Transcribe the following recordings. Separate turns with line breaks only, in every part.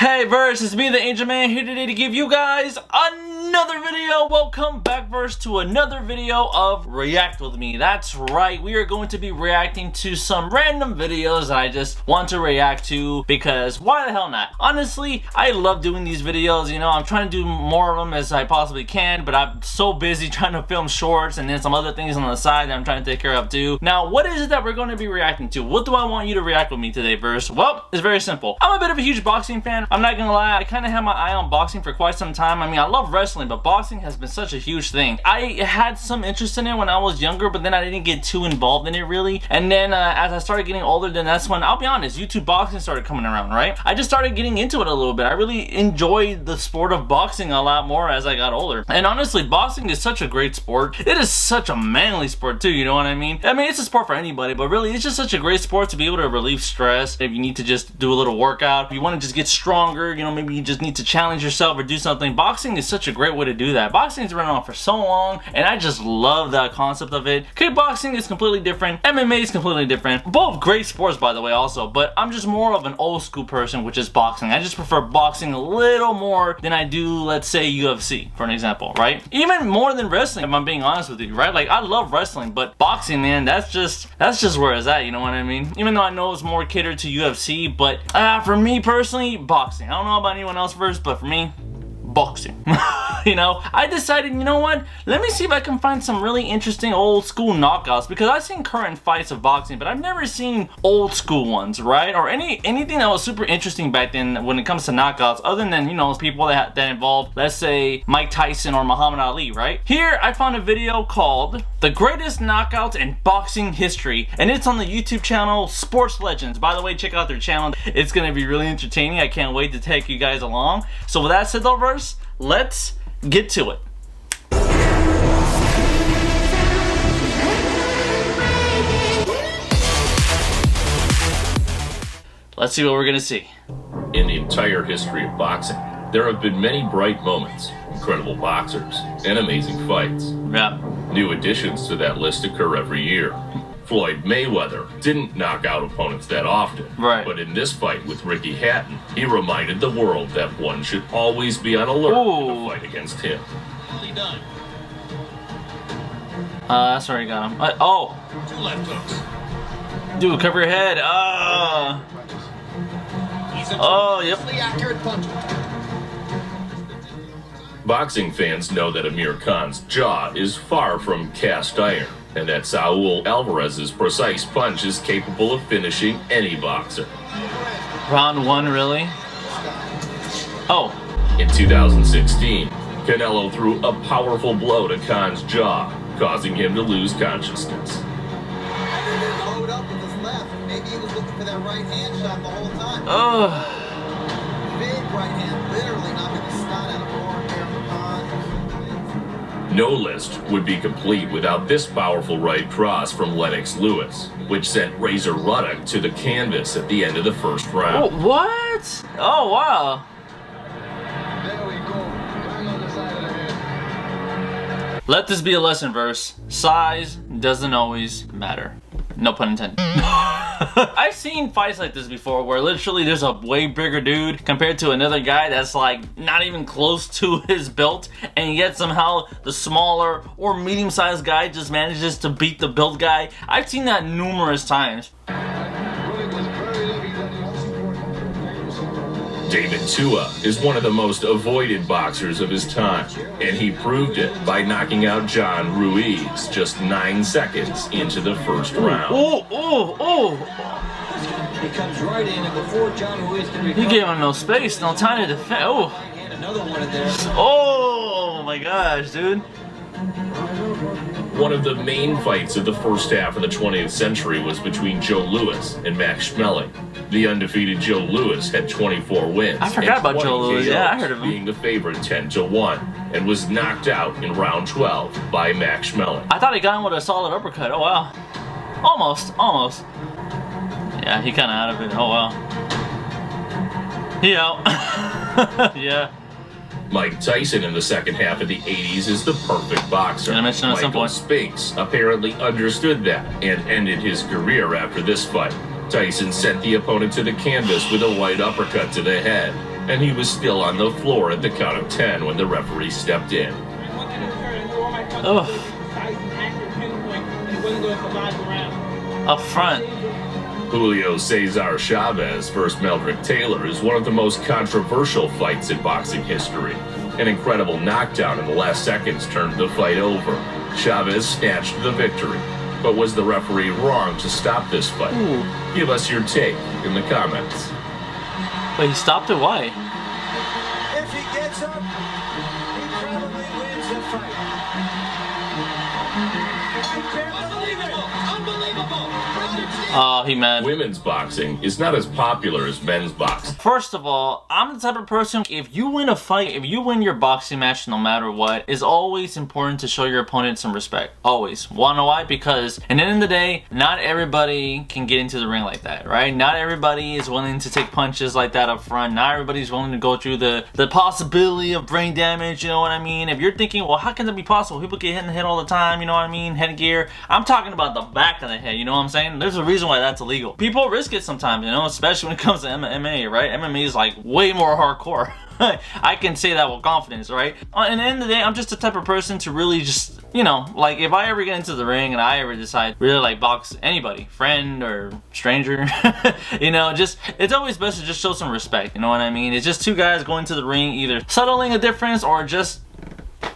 Hey Verse, it's me the Angel Man here today to give you guys another video. Welcome back Verse to another video of React With Me. That's right, we are going to be reacting to some random videos that I just want to react to because why the hell not? Honestly, I love doing these videos, you know, I'm trying to do more of them as I possibly can, but I'm so busy trying to film shorts and then some other things on the side that I'm trying to take care of too. Now, what is it that we're going to be reacting to? What do I want you to react with me today, Verse? Well, it's very simple. I'm a bit of a huge boxing fan. I'm not gonna lie, I kind of had my eye on boxing for quite some time. I mean, I love wrestling, but boxing has been such a huge thing. I had some interest in it when I was younger, but then I didn't get too involved in it really. And then as I started getting older, then that's when, I'll be honest, YouTube boxing started coming around, right? I just started getting into it a little bit. I really enjoyed the sport of boxing a lot more as I got older. And honestly, boxing is such a great sport. It is such a manly sport too, you know what I mean? I mean, it's a sport for anybody, but really, it's just such a great sport to be able to relieve stress. If you need to just do a little workout, if you want to just get stronger, you know, maybe you just need to challenge yourself or do something. Boxing is such a great way to do that. Boxing's been around for so long, and I just love that concept of it. Kickboxing is completely different. MMA is completely different. Both great sports, by the way, also, but I'm just more of an old school person, which is boxing. I just prefer boxing a little more than I do, let's say, UFC, for an example, right? Even more than wrestling, if I'm being honest with you, right? Like, I love wrestling, but boxing, man, that's just where it's at, you know what I mean? Even though I know it's more catered to UFC, but for me personally, boxing. I don't know about anyone else First, but for me, boxing. You know, I decided, you know what, let me see if I can find some really interesting old school knockouts, because I've seen current fights of boxing, but I've never seen old school ones, right? Or anything that was super interesting back then when it comes to knockouts, other than, you know, people that involved, let's say, Mike Tyson or Muhammad Ali, right? Here, I found a video called The Greatest Knockouts in Boxing History, and it's on the YouTube channel Sports Legends. By the way, check out their channel. It's gonna be really entertaining. I can't wait to take you guys along. So with that said though, Verse, let's get to it. Let's see what we're gonna see.
In the entire history of boxing, there have been many bright moments, incredible boxers, and amazing fights.
Yeah.
New additions to that list occur every year. Floyd Mayweather didn't knock out opponents that often,
right?
But in this fight with Ricky Hatton, he reminded the world that one should always be on alert in a fight against him.
That's where he got him. Oh!
Two left hooks.
Dude, cover your head. Oh, yep.
Boxing fans know that Amir Khan's jaw is far from cast iron, and that Saul Alvarez's precise punch is capable of finishing any boxer.
Round one, really? Oh.
In 2016, Canelo threw a powerful blow to Khan's jaw, causing him to lose consciousness.
Maybe he was looking for that right hand shot the whole time. Big right hand, literally knocking the snot out of Warren there for Khan.
No list would be complete without this powerful right cross from Lennox Lewis, which sent Razor Ruddock to the canvas at the end of the first round.
Oh, what? Oh, wow.
There we go. Bang on the side of the head.
Let this be a lesson, Verse. Size doesn't always matter. No pun intended. I've seen fights like this before where literally there's a way bigger dude compared to another guy that's like not even close to his belt, and yet somehow the smaller or medium-sized guy just manages to beat the built guy. I've seen that numerous times.
David Tua is one of the most avoided boxers of his time, and he proved it by knocking out John Ruiz just 9 seconds into the first round.
He comes right in, and before John Ruiz can recover,
he gave him no space, no time to defend.
another one in there.
Oh my gosh, dude.
One of the main fights of the first half of the 20th century was between Joe Louis and Max Schmeling. The undefeated Joe Louis had 24 wins.
I forgot about Joe Louis.
KOs,
Yeah, I heard of him.
being the favorite 10-1, and was knocked out in round 12 by Max Schmeling.
I thought he got him with a solid uppercut. Oh wow. Almost. Yeah, he kind of out of it. Oh wow. He out. Yeah.
Mike Tyson in the second half of the 80s is the perfect boxer.
Gonna mention at some
Michael
point.
Spinks apparently understood that and ended his career after this fight. Tyson sent the opponent to the canvas with a white uppercut to the head. and he was still on the floor at the count of 10 when the referee stepped in.
Ugh. Up front.
Julio Cesar Chavez versus Meldrick Taylor is one of the most controversial fights in boxing history. An incredible knockdown in the last seconds turned the fight over. Chavez snatched the victory. But was the referee wrong to stop this fight?
Ooh.
Give us your take in the comments.
Wait, he stopped it? Why?
If he gets up, he probably wins the fight. Unbelievable!
Oh, he mad.
Women's boxing is not as popular as men's boxing.
First of all, I'm the type of person, if you win a fight, if you win your boxing match no matter what, it's always important to show your opponent some respect. Always. Wanna know why? Because at the end of the day, not everybody can get into the ring like that, right? Not everybody is willing to take punches like that up front. Not everybody's willing to go through the possibility of brain damage, you know what I mean? If you're thinking, well, how can that be possible? People get hit in the head all the time, you know what I mean? Headgear. I'm talking about the back of the head, you know what I'm saying? There's a reason why that's illegal. People risk it sometimes, you know, especially when it comes to MMA, right? MMA is like way more hardcore. I can say that with confidence, right? At the end of the day, I'm just the type of person to really just, you know, like if I ever get into the ring and I ever decide really like box anybody, friend or stranger, you know, just, it's always best to just show some respect, you know what I mean? It's just two guys going to the ring, either settling a difference or just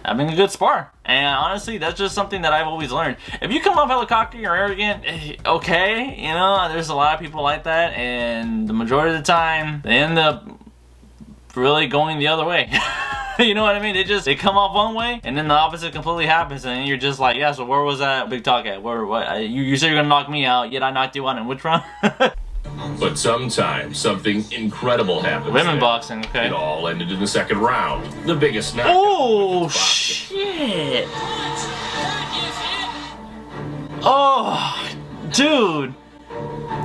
having a good spar. And honestly, that's just something that I've always learned. If you come off hella cocky or arrogant, okay, you know, there's a lot of people like that, and the majority of the time, they end up really going the other way. You know what I mean? They come off one way, and then the opposite completely happens, and you're just like, yeah, so where was that big talk at? What? You said you're gonna knock me out, yet I knocked you out in which round?
But sometimes something incredible happens.
Women
there.
boxing, okay.
It all ended in the second round. The biggest knockout.
Oh, shit. Oh, dude.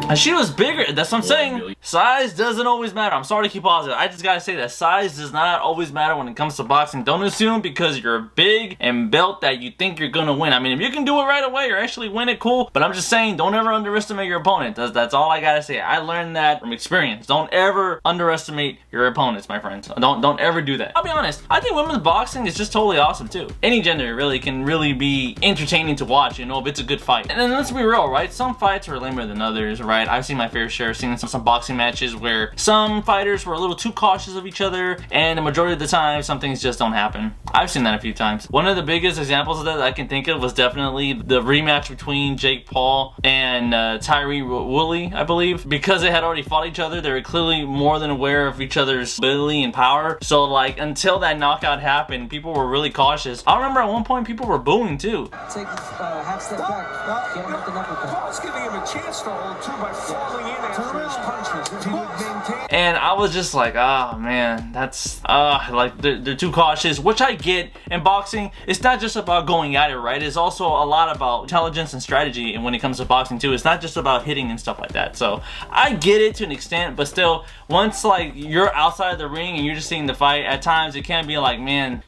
And she was bigger. That's what I'm saying. Size doesn't always matter. I'm sorry to keep positive. I just gotta say that size does not always matter when it comes to boxing. Don't assume because you're big and built that you think you're gonna win. I mean, if you can do it right away or actually win it, cool. But I'm just saying, don't ever underestimate your opponent. That's all I gotta say. I learned that from experience. Don't ever underestimate your opponents, my friends. Don't ever do that. I'll be honest. I think women's boxing is just totally awesome too. Any gender really can really be entertaining to watch, you know, if it's a good fight. And then let's be real, right? Some fights are lamer than others, right? I've seen my fair share of seeing some boxing matches where some fighters were a little too cautious of each other, and the majority of the time, some things just don't happen. I've seen that a few times. One of the biggest examples of that I can think of was definitely the rematch between Jake Paul and Tyree Woodley, I believe. Because they had already fought each other, they were clearly more than aware of each other's ability and power. So like, until that knockout happened, people were really cautious. I remember at one point people were booing too.
Take half step back. Get him with the uppercut. Paul's giving him a chance to hold too by falling in after his punches. If he would maintain.
And I was just like, oh man, that's like they're too cautious, which I get. In boxing, it's not just about going at it, right? It's also a lot about intelligence and strategy, and when it comes to boxing too, it's not just about hitting and stuff like that. So I get it to an extent, but still, once like you're outside of the ring and you're just seeing the fight, at times it can be like, man,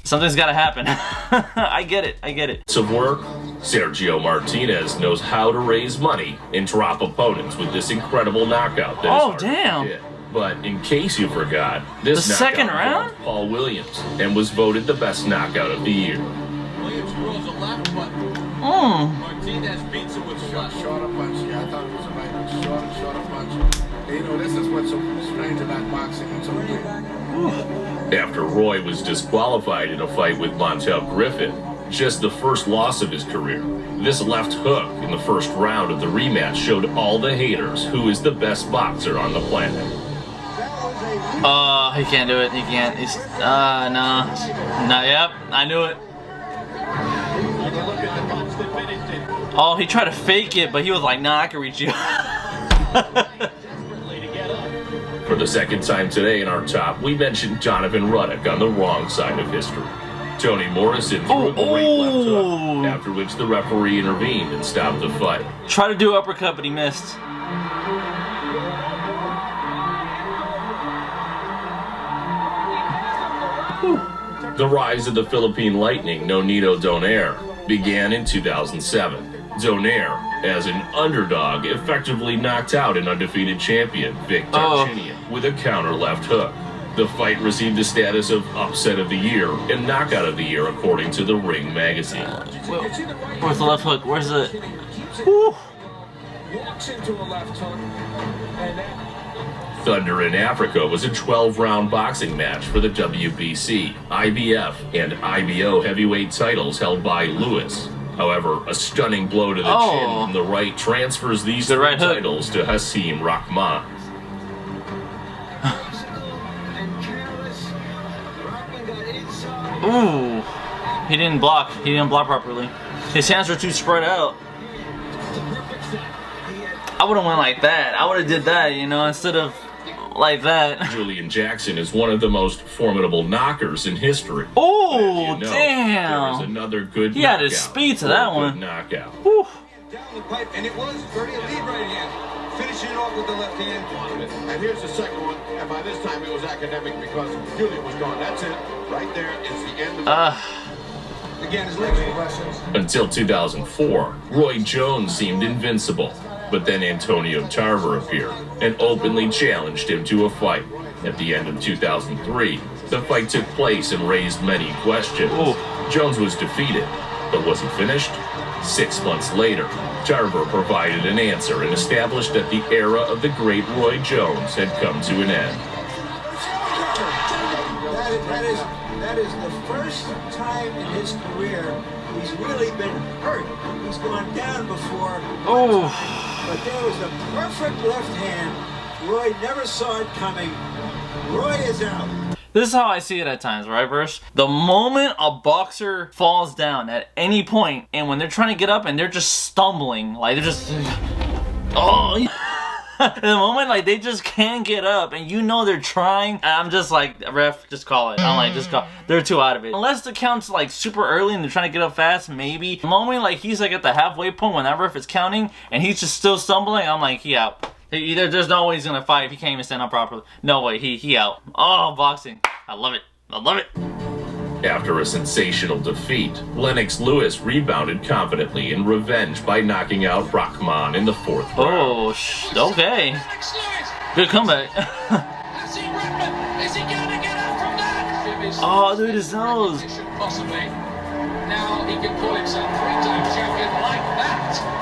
something's gotta happen. I get it.
Of work, Sergio Martinez knows how to raise money and drop opponents with this incredible knockout.
Oh, damn.
Did. But in case you forgot, this
the second round?
Paul Williams, and was voted the best knockout of the year.
Williams throws a left, but Martinez beats it with shorter punch. Yeah, I thought it was a right shorter punch. You know, this is what's so strange about boxing. It's so weird.
After Roy was disqualified in a fight with Montel Griffin, just the first loss of his career, this left hook in the first round of the rematch showed all the haters who is the best boxer on the planet.
He can't do it. He can't. He's no. Yep, I knew it. Oh, he tried to fake it, but he was like, nah, I can reach you.
For the second time today in our top, we mentioned Jonathan Ruddock on the wrong side of history. Tony Morrison threw a great left hook, after which the referee intervened and stopped the fight.
Tried to do uppercut, but he missed.
The rise of the Philippine Lightning, Nonito Donaire, began in 2007. Donaire, as an underdog, effectively knocked out an undefeated champion, Vic Darchinyan. with a counter left hook. The fight received the status of Upset of the Year and Knockout of the Year according to the Ring magazine.
Where's the left hook? Where's the... Woo.
Walks into a left hook, and then...
Thunder in Africa was a 12-round boxing match for the WBC, IBF, and IBO heavyweight titles held by Lewis. However, a stunning blow to the chin from the right transfers these three titles to Hasim Rahman.
Ooh, he didn't block. He didn't block properly. His hands were too spread out. I would have went like that. I would have did that, you know, instead of like that.
Julian Jackson is one of the most formidable knockers in history.
Oh,
you know,
damn!
There is another good
he had his speed to that one.
Knockout.
Woo.
Down the pipe, and it was Birdie a lead right hand. Finishing it off with the left hand.
And here's the second one, and by this time it was academic because Julian was gone. That's it. Right there is the end of the...
Again, his legs were questions.
Until 2004, Roy Jones seemed invincible. But then Antonio Tarver appeared and openly challenged him to a fight. At the end of 2003, the fight took place and raised many questions. Jones was defeated, but was he finished? 6 months later, Tarver provided an answer and established that the era of the great Roy Jones had come to an end.
That is the first time in his career he's really been hurt. He's gone down before. But there was a perfect left hand. Roy never saw it coming. Roy is out.
This is how I see it at times, right, Verse? The moment a boxer falls down at any point, and when they're trying to get up and they're just stumbling, like they're just... the moment like they just can't get up and you know they're trying, I'm just like, ref, just call it. I'm like, just call. They're too out of it. Unless the count's like super early and they're trying to get up fast, maybe. The moment like he's like at the halfway point when that ref is counting and he's just still stumbling, I'm like, he out. There's no way he's gonna fight if he can't even stand up properly. No way, he out. Oh, boxing. I love it. I love it.
After a sensational defeat, Lennox Lewis rebounded confidently in revenge by knocking out Rahman in the 4th round.
Oh, okay. Good comeback. Oh, dude, his nose.
Possibly. Now he can call himself 3-time champion like that.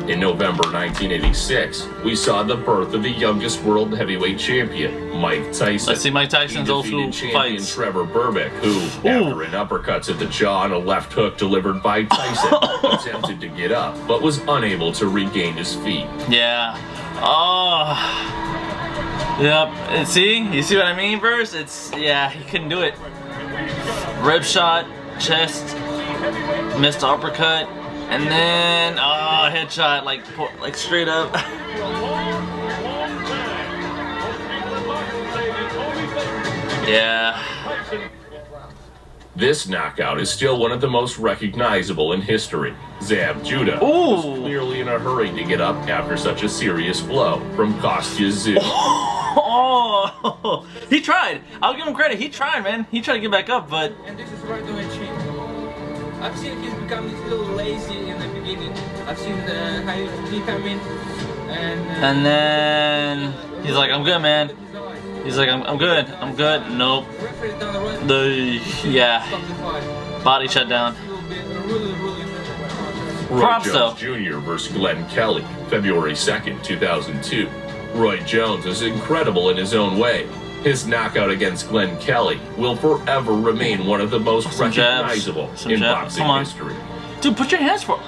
In November 1986, we saw the birth of the youngest world heavyweight champion, Mike Tyson.
Let's see Mike Tyson's old school
champion
fights.
Trevor Berbick, who, after an uppercut to the jaw and a left hook delivered by Tyson, attempted to get up, but was unable to regain his feet.
Yeah. Oh. Yep. And see? You see what I mean, Verse? It's, yeah, he couldn't do it. Rib shot, chest, missed uppercut. And then, headshot, like straight up. Yeah.
This knockout is still one of the most recognizable in history. Zab Judah was clearly in a hurry to get up after such a serious blow from Kostya Tszyu.
Oh, he tried. I'll give him credit. He tried, man. He tried to get back up, but...
And this is right away change. I've seen he's become a little lazy in the beginning. I've seen how he come in
and then he's like, I'm good, man. He's like, I'm good. I'm good. Nope. Yeah. Body shut down.
Roy
Props,
Jones
though.
Jr. versus Glenn Kelly, February 2nd, 2002. Roy Jones is incredible in his own way. His knockout against Glenn Kelly will forever remain one of the most recognizable in boxing history.
Dude, put your hands for...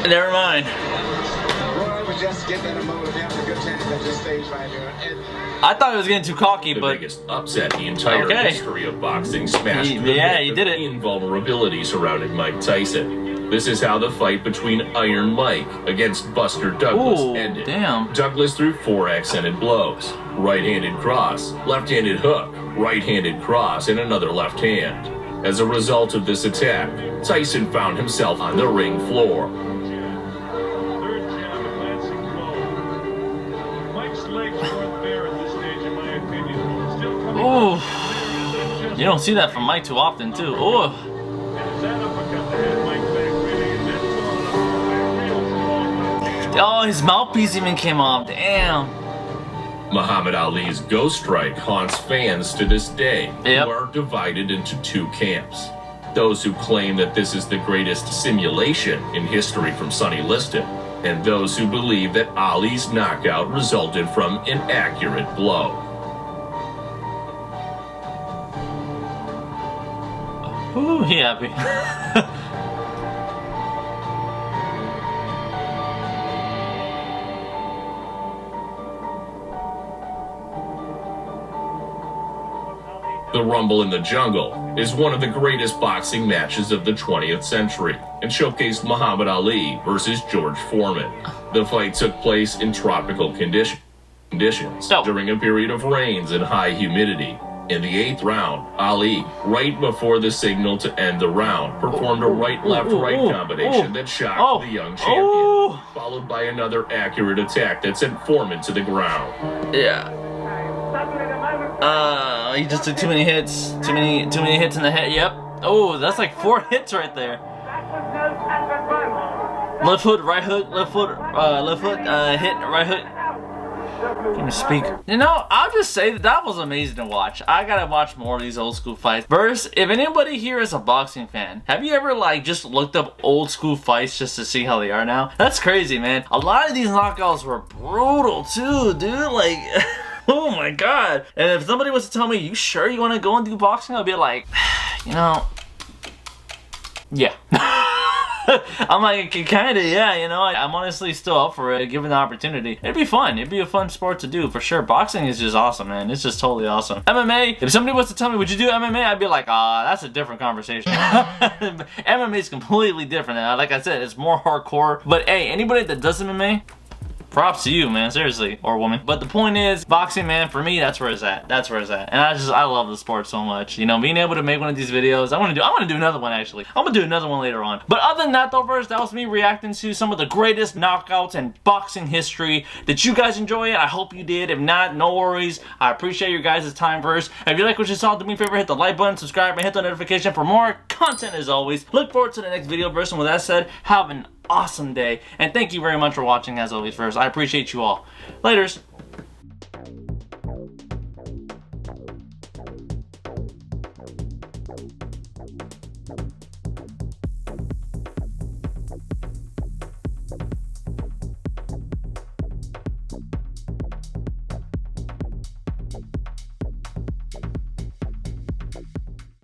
Never mind.
Roy was just getting in a mode of having a good time at this stage right here.
I thought he was getting too cocky,
the
but...
biggest upset in the entire history of boxing smashed
he did it.
Invulnerability surrounding Mike Tyson. This is how the fight between Iron Mike against Buster Douglas ended.
Damn.
Douglas threw 4 accented blows. Right-handed cross, left-handed hook, right-handed cross, and another left hand. As a result of this attack, Tyson found himself on the ring floor.
Oh, you don't see that from Mike too often, too. Oh. Oh, his mouthpiece even came off. Damn.
Muhammad Ali's ghost strike haunts fans to this day,
Yep.
who are divided into two camps. Those who claim that this is the greatest simulation in history from Sonny Liston, and those who believe that Ali's knockout resulted from an accurate blow.
Ooh, he happy.
The Rumble in the Jungle is one of the greatest boxing matches of the 20th century and showcased Muhammad Ali versus George Foreman. The fight took place in tropical conditions during a period of rains and high humidity. In the 8th round, Ali, right before the signal to end the round, performed a right-left-right combination that shocked the young champion, followed by another accurate attack that sent Foreman to the ground.
Yeah. He just took too many hits. Too many hits in the head. Yep. Oh, that's like 4 hits right there. Left hook, right hook, left foot, hit, right hook. Can you speak? You know, I'll just say that was amazing to watch. I gotta watch more of these old school fights. Verse, if anybody here is a boxing fan, have you ever like just looked up old school fights just to see how they are now? That's crazy, man. A lot of these knockouts were brutal too, dude. Like, oh my god. And if somebody was to tell me, you sure you want to go and do boxing? I'll be like, you know, yeah. I'm like, kinda, yeah, you know, I'm honestly still up for it, given the opportunity. It'd be fun. It'd be a fun sport to do, for sure. Boxing is just awesome, man. It's just totally awesome. MMA, if somebody was to tell me, would you do MMA? I'd be like, that's a different conversation. MMA is completely different. Like I said, it's more hardcore. But hey, anybody that does MMA, props to you, man, seriously, or woman. But the point is, boxing, man, for me, that's where it's at. That's where it's at. And I love the sport so much. You know, being able to make one of these videos, I want to do another one, actually. I'm gonna do another one later on. But other than that, though, first, that was me reacting to some of the greatest knockouts in boxing history. Did you guys enjoy it? I hope you did. If not, no worries. I appreciate your guys' time first. If you like what you saw, do me a favor, hit the like button, subscribe, and hit the notification for more content as always. Look forward to the next video verse. And with that said, have an awesome day, and thank you very much for watching as always. First, I appreciate you all. Laters.